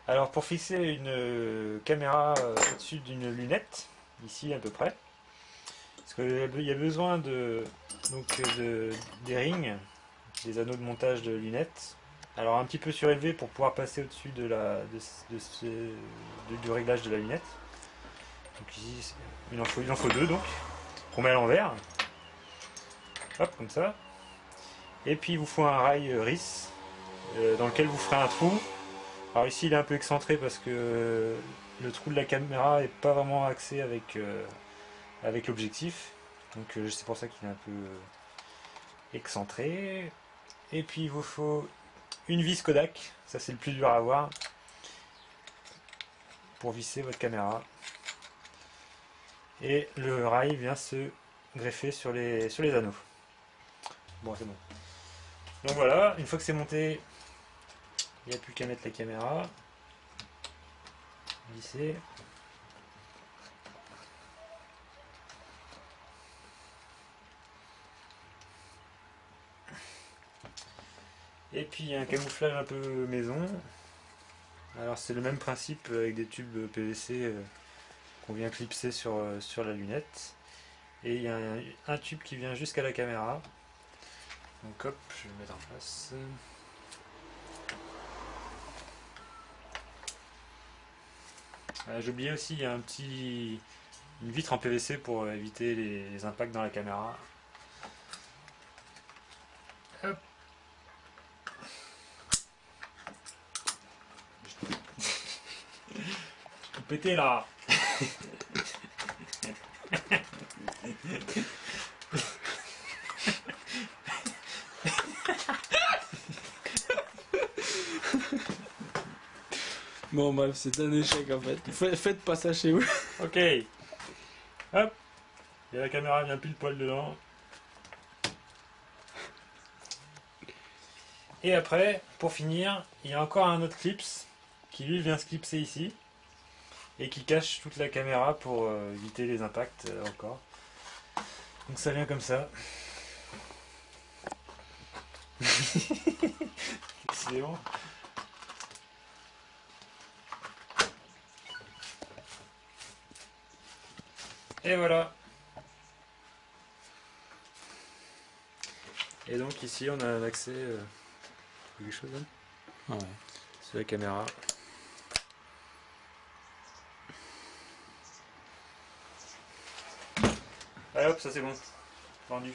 Alors pour fixer une caméra au-dessus d'une lunette, ici à peu près, parce qu'il y a besoin des rings, des anneaux de montage de lunettes. Alors un petit peu surélevé pour pouvoir passer au-dessus du réglage de la lunette. Donc ici, il en faut deux donc, qu'on met à l'envers. Hop, comme ça. Et puis il vous faut un rail RIS dans lequel vous ferez un trou. Alors ici il est un peu excentré parce que le trou de la caméra n'est pas vraiment axé avec l'objectif. Donc c'est pour ça qu'il est un peu excentré. Et puis il vous faut une vis Kodak, ça c'est le plus dur à avoir, pour visser votre caméra. Et le rail vient se greffer sur les anneaux. Bon, c'est bon. Donc voilà, une fois que c'est monté, il n'y a plus qu'à mettre la caméra, visser. Et puis un camouflage un peu maison. Alors c'est le même principe avec des tubes PVC qu'on vient clipser sur la lunette. Et il y a un tube qui vient jusqu'à la caméra. Donc hop, je vais le mettre en place. J'ai oublié aussi, il y a une vitre en PVC pour éviter les impacts dans la caméra. Hop. Tout pété là. Bon bref, c'est un échec en fait. Faites pas ça chez vous. Ok. Hop. Et la caméra vient pile poil dedans. Et après, pour finir, il y a encore un autre clips qui lui vient se clipser ici et qui cache toute la caméra pour éviter les impacts encore. Donc ça vient comme ça. C'est bon. Et voilà. Et donc ici on a un accès quelque chose là Ouais. sur la caméra. Allez hop, ça c'est bon. Vendu.